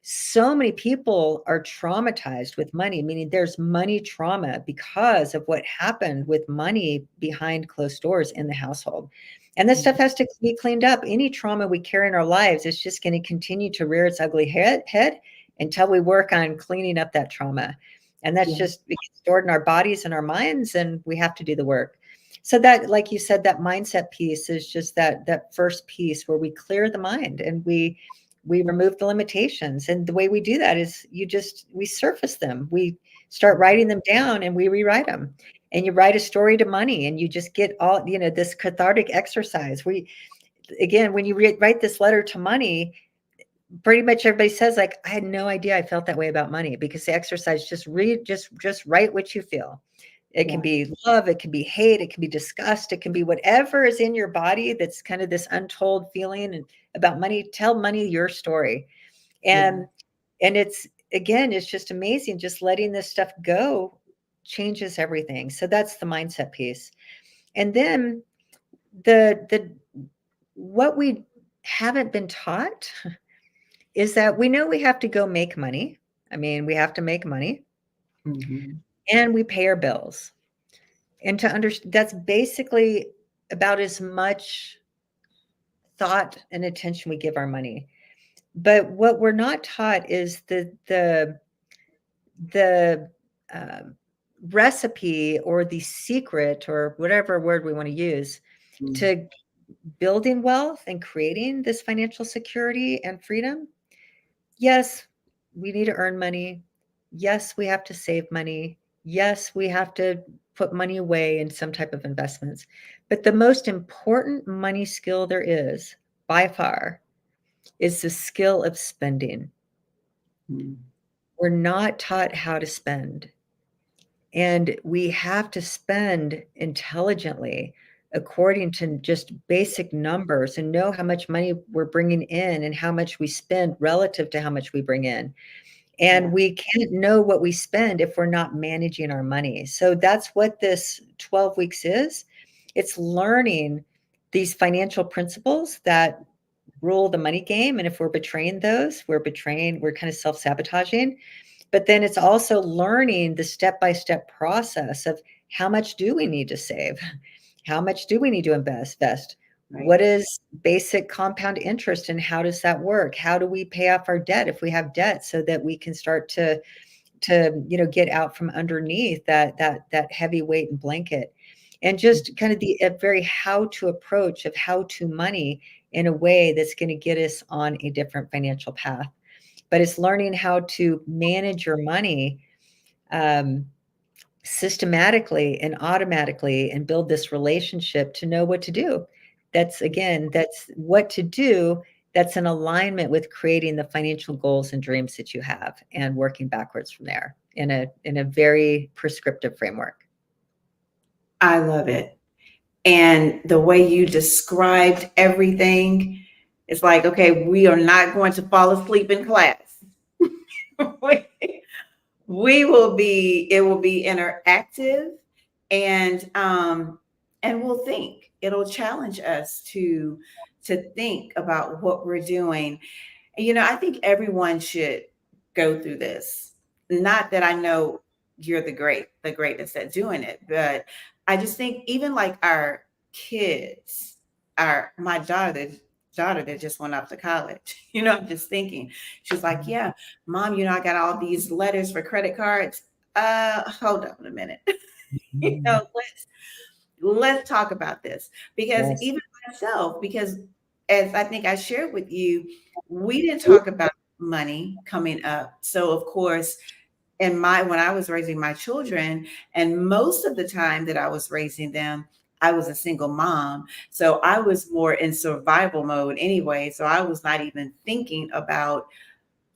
so many people are traumatized with money, meaning there's money trauma because of what happened with money behind closed doors in the household. And this stuff has to be cleaned up. Any trauma we carry in our lives is just going to continue to rear its ugly head until we work on cleaning up that trauma. And that's just stored in our bodies and our minds, and we have to do the work. So that, like you said, that mindset piece is just that first piece where we clear the mind and we remove the limitations. And the way we do that is we surface them. We start writing them down and we rewrite them. And you write a story to money, and you just get all, this cathartic exercise. When you write this letter to money, pretty much everybody says, like, I had no idea I felt that way about money, because the exercise, just write what you feel. It can be love, it can be hate, it can be disgust, it can be whatever is in your body that's kind of this untold feeling about money. Tell money your story. And it's just amazing. Just letting this stuff go changes everything. So that's the mindset piece. And then what we haven't been taught is that we know we have to go make money. I mean, we have to make money, and we pay our bills. And to understand, that's basically about as much thought and attention we give our money. But what we're not taught is the recipe or the secret or whatever word we want to use to building wealth and creating this financial security and freedom. Yes, we need to earn money. Yes, we have to save money. Yes, we have to put money away in some type of investments. But the most important money skill there is by far is the skill of spending. We're not taught how to spend. And we have to spend intelligently according to just basic numbers and know how much money we're bringing in and how much we spend relative to how much we bring in. And we can't know what we spend if we're not managing our money. So that's what this 12 weeks is. It's learning these financial principles that rule the money game. And if we're betraying those, we're kind of self-sabotaging. But then it's also learning the step-by-step process of how much do we need to save? How much do we need to invest? Right. What is basic compound interest and how does that work? How do we pay off our debt if we have debt so that we can start to get out from underneath that heavy weight and blanket? And just kind of a very how-to approach of how to money in a way that's going to get us on a different financial path. But it's learning how to manage your money systematically and automatically and build this relationship to know what to do. That's what to do. That's in alignment with creating the financial goals and dreams that you have and working backwards from there in a very prescriptive framework. I love it. And the way you described everything, it's like, okay, we are not going to fall asleep in class. We will be, it will be interactive and we'll think. It'll challenge us to think about what we're doing. And, I think everyone should go through this. Not that I know you're the greatest at doing it, but I just think even like our kids, my daughter that just went off to college, I'm just thinking, she's like, yeah, mom, I got all these letters for credit cards. Hold on a minute. Let's talk about this because even myself, because as I think I shared with you, we didn't talk about money coming up. So of course, when I was raising my children, and most of the time that I was raising them, I was a single mom. So I was more in survival mode anyway. So I was not even thinking about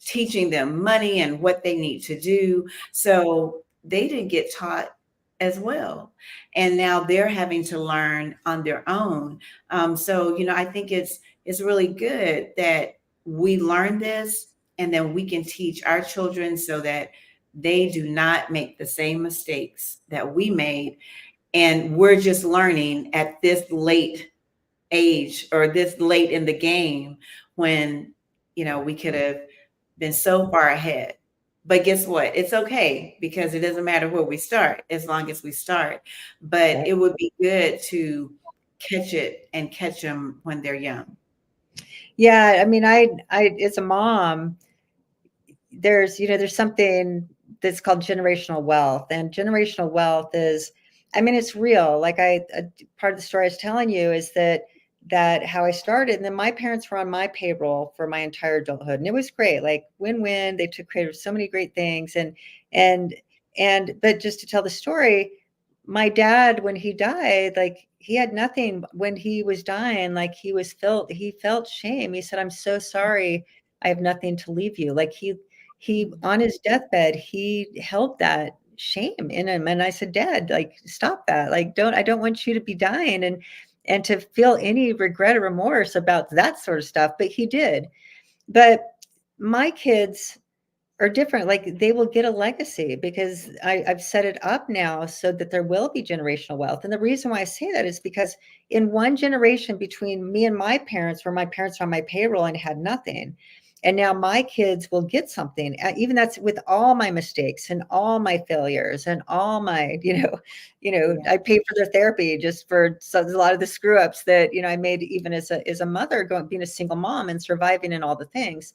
teaching them money and what they need to do. So they didn't get taught as well. And now they're having to learn on their own. So, I think it's really good that we learn this and then we can teach our children so that they do not make the same mistakes that we made. And we're just learning at this late age or this late in the game when, we could have been so far ahead. But guess what? It's okay because it doesn't matter where we start as long as we start. But it would be good to catch it and catch them when they're young. Yeah, I mean, I as a mom, there's something that's called generational wealth, and generational wealth is, I mean, it's real. Like part of the story I was telling you is that how I started, and then my parents were on my payroll for my entire adulthood, and it was great, like win-win. They took care of so many great things, but just to tell the story, my dad, when he died, like he had nothing when he was dying, like he felt shame. He said, "I'm so sorry. I have nothing to leave you." Like he on his deathbed, he held that shame in him. And I said, "Dad, like stop that. Like I don't want you to be dying and to feel any regret or remorse about that sort of stuff." But he did. But my kids are different. Like they will get a legacy because I've set it up now so that there will be generational wealth. And the reason why I say that is because in one generation between me and my parents, where my parents were on my payroll and had nothing, And now my kids will get something, even that's with all my mistakes and all my failures and all my, Yeah. I paid for their therapy just for a lot of the screw ups that, I made even as a mother, being a single mom and surviving and all the things.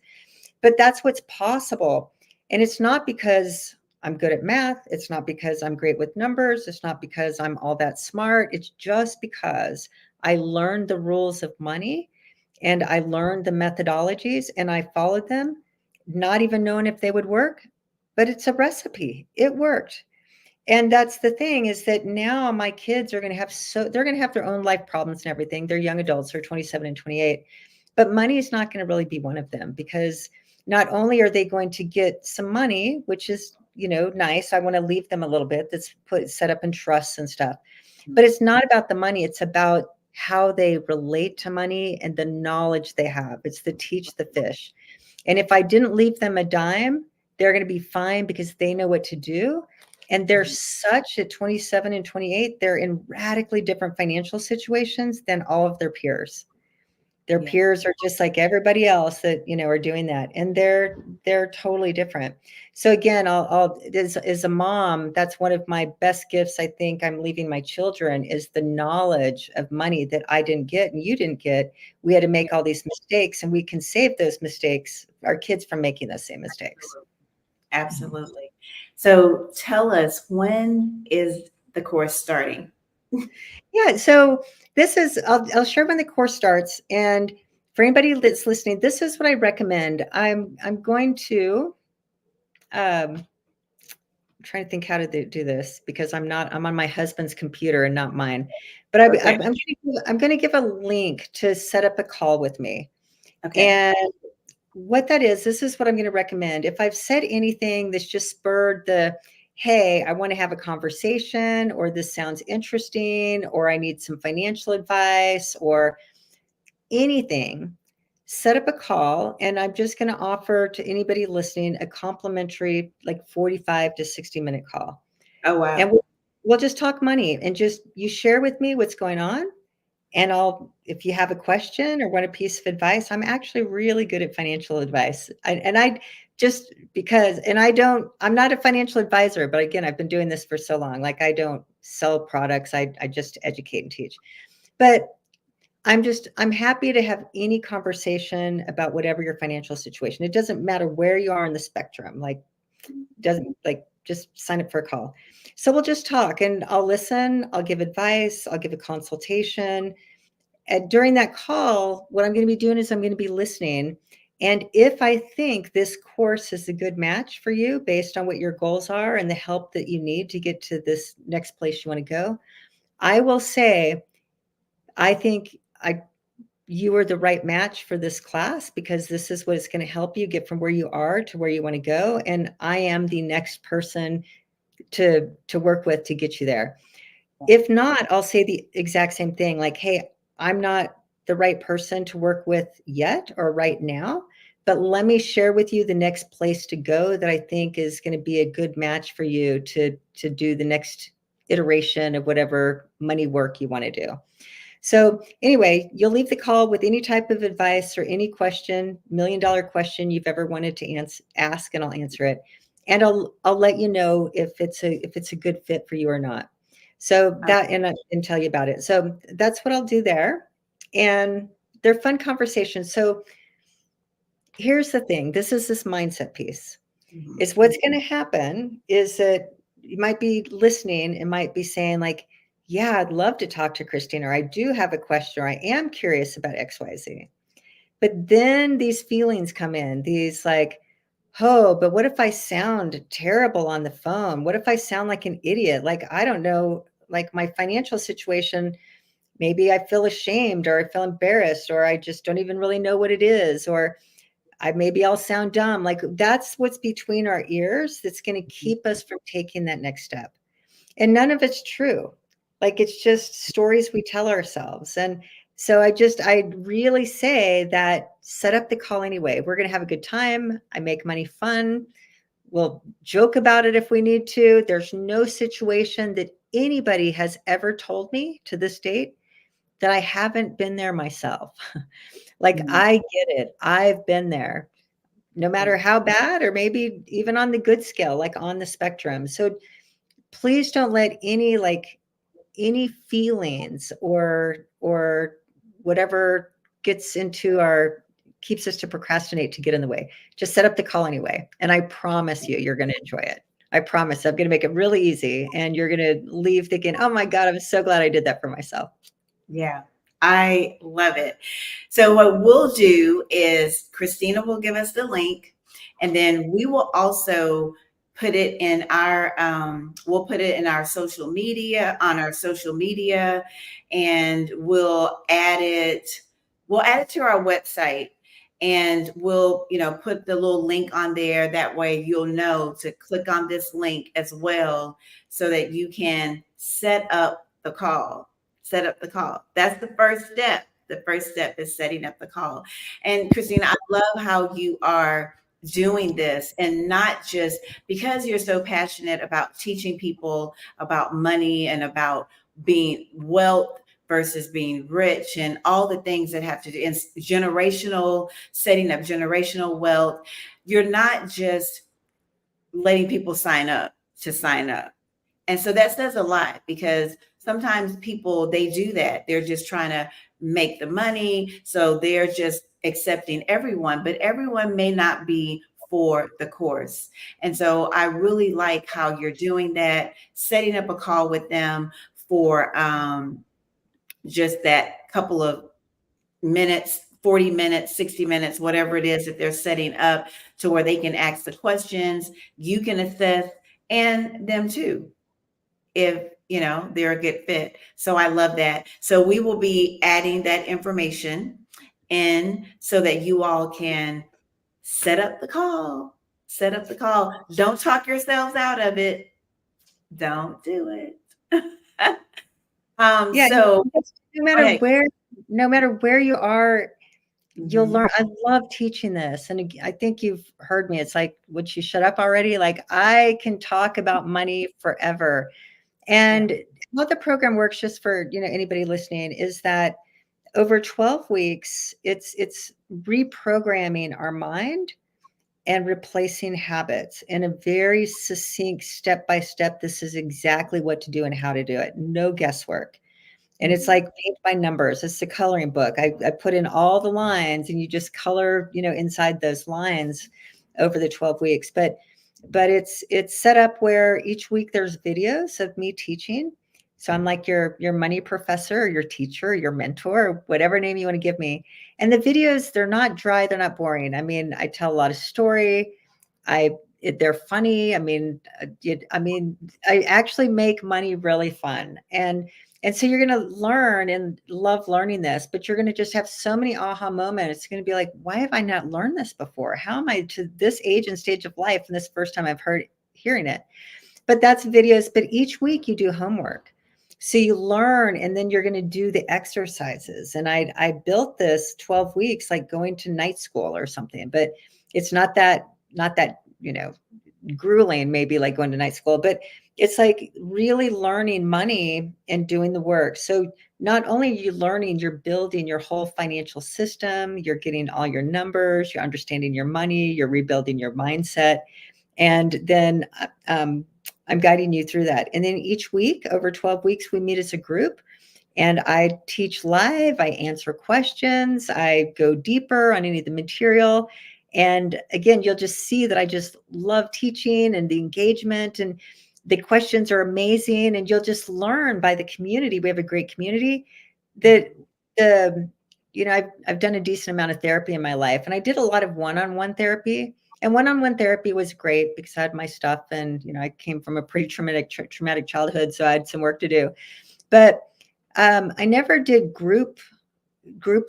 But that's what's possible. And it's not because I'm good at math. It's not because I'm great with numbers. It's not because I'm all that smart. It's just because I learned the rules of money and I learned the methodologies and I followed them, not even knowing if they would work, but it's a recipe. It worked. And that's the thing, is that now my kids are going to have, they're going to have their own life problems and everything. They're young adults, they're 27 and 28, but money is not going to really be one of them, because not only are they going to get some money, which is, nice. I want to leave them a little bit that's set up in trusts and stuff, but it's not about the money. It's about how they relate to money and the knowledge they have. It's the teach the fish. And if I didn't leave them a dime, they're going to be fine because they know what to do. And they're such at 27 and 28, they're in radically different financial situations than all of their peers. Their Yeah. peers are just like everybody else that, are doing that. And they're totally different. So again, as a mom, that's one of my best gifts. I think I'm leaving my children is the knowledge of money that I didn't get and you didn't get. We had to make all these mistakes, and we can save those mistakes, our kids, from making those same mistakes. Absolutely. So tell us, when is the course starting? Yeah. So I'll share when the course starts. And for anybody that's listening, this is what I recommend. I'm going to, I'm trying to think how to do this, because I'm on my husband's computer and not mine, but Okay. I'm going to give a link to set up a call with me. Okay. And what that is, this is what I'm going to recommend. If I've said anything that's just spurred hey, I want to have a conversation, or this sounds interesting, or I need some financial advice, or anything, set up a call. And I'm just going to offer to anybody listening a complimentary, like 45 to 60-minute call. Oh, wow. And we'll just talk money, and just you share with me what's going on. And if you have a question or want a piece of advice, I'm actually really good at financial advice. I'm not a financial advisor, but again, I've been doing this for so long. Like, I don't sell products. I just educate and teach. But I'm happy to have any conversation about whatever your financial situation. It doesn't matter where you are in the spectrum. Just sign up for a call. So we'll just talk, and I'll listen, I'll give advice, I'll give a consultation. And during that call, what I'm going to be doing is I'm going to be listening. And if I think this course is a good match for you based on what your goals are and the help that you need to get to this next place you want to go, I will say, I think you are the right match for this class, because this is what is going to help you get from where you are to where you want to go. And I am the next person to work with to get you there. If not, I'll say the exact same thing. Like, hey, I'm not the right person to work with yet or right now, but let me share with you the next place to go that I think is going to be a good match for you to do the next iteration of whatever money work you want to do. So anyway, you'll leave the call with any type of advice or any question, $1 million question you've ever wanted to ask, and I'll answer it. And I'll let you know if it's a good fit for you or not. So and I can tell you about it. So that's what I'll do there. And they're fun conversations. So here's the thing. This mindset piece. Is what's going to happen is that you might be listening and might be saying, like, yeah, I'd love to talk to Krisstina, or I do have a question, or I am curious about XYZ. But then these feelings come in, these like, oh, but what if I sound terrible on the phone? What if I sound like an idiot? Like, I don't know, like my financial situation, maybe I feel ashamed, or I feel embarrassed, or I just don't even really know what it is, or maybe I'll sound dumb. Like, that's what's between our ears that's going to keep us from taking that next step. And none of it's true. Like, it's just stories we tell ourselves. And so I really say that set up the call anyway. We're going to have a good time. I make money fun. We'll joke about it if we need to. There's no situation that anybody has ever told me to this date that I haven't been there myself. Like, I get it. I've been there. no matter how bad, or maybe even on the good scale, like on the spectrum. So please don't let any feelings or whatever gets into our keeps us to procrastinate to get in the way. Just set up the call anyway. And I promise you're going to enjoy it. I promise I'm going to make it really easy. And you're going to leave thinking, oh my God, I'm so glad I did that for myself. Yeah, I love it. So what we'll do is Krisstina will give us the link, and then we will also put it in our we'll put it in our social media, on our social media, and we'll add it to our website, and we'll, put the little link on there. That way you'll know to click on this link as well, so that you can set up the call. Set up the call. That's the first step. The first step is setting up the call. And Krisstina, I love how you are doing this, and not just because you're so passionate about teaching people about money and about being wealth versus being rich and all the things that have to do in generational, setting up generational wealth. You're not just letting people sign up to sign up. And so that says a lot, because sometimes people, they do that. They're just trying to make the money. So they're just accepting everyone, but everyone may not be for the course. And so I really like how you're doing that, setting up a call with them for just that couple of minutes, 40 minutes, 60 minutes, whatever it is that they're setting up, to where they can ask the questions, you can assess, and them too, if they're a good fit. So I love that. So we will be adding that information in, so that you all can set up the call. Set up the call. Don't talk yourselves out of it. Don't do it. Yeah. So No go matter ahead. where, no matter where you are, you'll Mhm. learn. I love teaching this. And I think you've heard me. It's like, would you shut up already? Like, I can talk about money forever. Yeah. And how the program works, just for, anybody listening, is that over 12 weeks, it's reprogramming our mind and replacing habits in a very succinct step by step. This is exactly what to do and how to do it. No guesswork. And it's Mhm. like paint by numbers. It's a coloring book. I put in all the lines, and you just color, inside those lines over the 12 weeks. But it's set up where each week there's videos of me teaching. So I'm like your money professor, or your teacher, or your mentor, or whatever name you want to give me. And the videos, they're not dry, they're not boring. I mean, I tell a lot of story. They're funny. I actually make money really fun. And so you're going to learn and love learning this, but you're going to just have so many aha moments. It's going to be like, why have I not learned this before? How am I to this age and stage of life? And this first time I've hearing it. But that's videos. But each week you do homework. So you learn, and then you're going to do the exercises. And I built this 12 weeks, like going to night school or something, but it's not that, grueling, maybe like going to night school, but it's like really learning money and doing the work. So not only are you learning, you're building your whole financial system, you're getting all your numbers, you're understanding your money, you're rebuilding your mindset. And then I'm guiding you through that. And then each week, over 12 weeks, we meet as a group. And I teach live, I answer questions, I go deeper on any of the material. And again, you'll just see that I just love teaching, and the engagement, and the questions are amazing. And you'll just learn by the community. We have a great community that the, I've done a decent amount of therapy in my life, and I did a lot of one-on-one therapy. And one-on-one therapy was great because I had my stuff, and, I came from a pretty traumatic childhood. So I had some work to do. But I never did group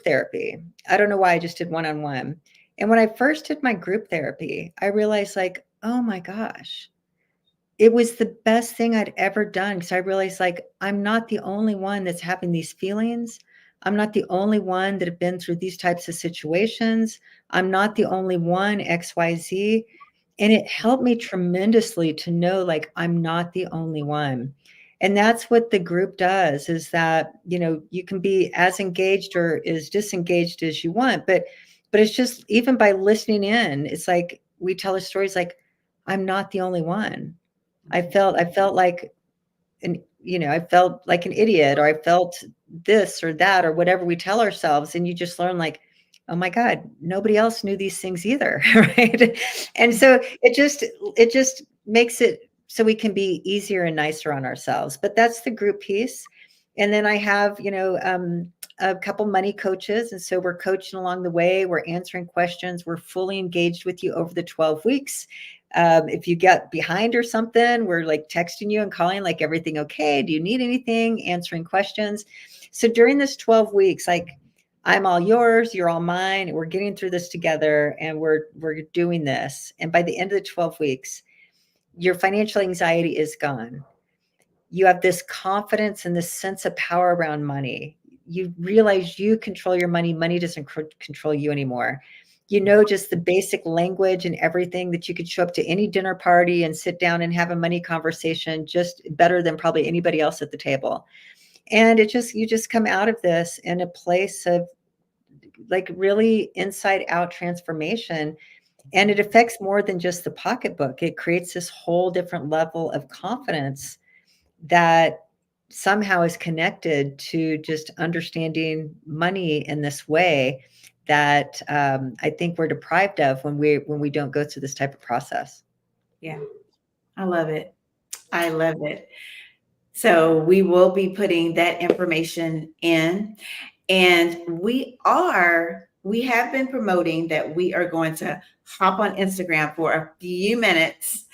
therapy. I don't know why. I just did one-on-one. And when I first did my group therapy, I realized, like, oh my gosh, it was the best thing I'd ever done, because I realized, like, I'm not the only one that's having these feelings. I'm not the only one that have been through these types of situations. I'm not the only one, XYZ. And it helped me tremendously to know, like, I'm not the only one. And that's what the group does, is that, you can be as engaged or as disengaged as you want, but But it's just, even by listening in, it's like we tell our stories like, I'm not the only one. I felt like I felt like an idiot, or I felt this or that, or whatever we tell ourselves. And you just learn like, oh my God, nobody else knew these things either. Right. And so it just makes it so we can be easier and nicer on ourselves. But that's the group piece. And then I have, a couple money coaches. And so we're coaching along the way. We're answering questions. We're fully engaged with you over the 12 weeks. If you get behind or something, we're like texting you and calling, like, everything okay? Do you need anything? Answering questions. So during this 12 weeks, like, I'm all yours, you're all mine. We're getting through this together, and we're doing this. And by the end of the 12 weeks, your financial anxiety is gone. You have this confidence and this sense of power around money. You realize you control your money. Money doesn't control you anymore. You know, just the basic language and everything, that you could show up to any dinner party and sit down and have a money conversation just better than probably anybody else at the table. And you just come out of this in a place of like really inside out transformation. And it affects more than just the pocketbook. It creates this whole different level of confidence that somehow is connected to just understanding money in this way that I think we're deprived of when we don't go through this type of process. Yeah, I love it. I love it. So we will be putting that information in. And we have been promoting that we are going to hop on Instagram for a few minutes,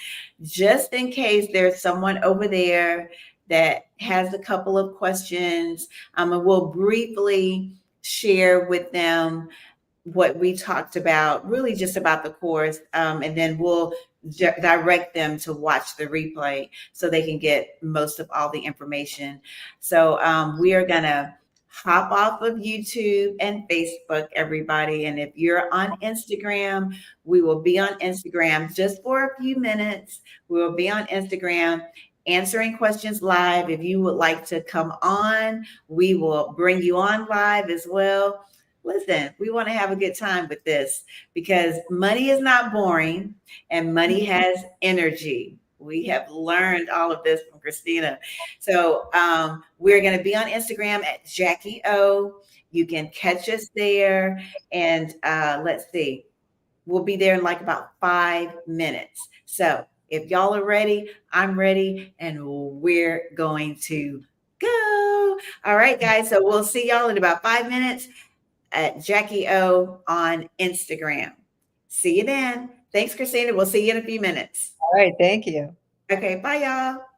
just in case there's someone over there that has a couple of questions. And we'll briefly share with them what we talked about, really just about the course, and then we'll direct them to watch the replay so they can get most of all the information. So we are going to hop off of YouTube and Facebook, everybody. And if you're on Instagram, we will be on Instagram just for a few minutes. We will be on Instagram answering questions live. If you would like to come on, we will bring you on live as well. Listen, we want to have a good time with this because money is not boring and money has energy. We have learned all of this from Krisstina. So we're going to be on Instagram at Jacquie O. You can catch us there. And let's see, we'll be there in like about 5 minutes. So if y'all are ready, I'm ready, and we're going to go. All right, guys. So we'll see y'all in about 5 minutes at Jacquie O on Instagram. See you then. Thanks, Krisstina. We'll see you in a few minutes. All right. Thank you. Okay. Bye, y'all.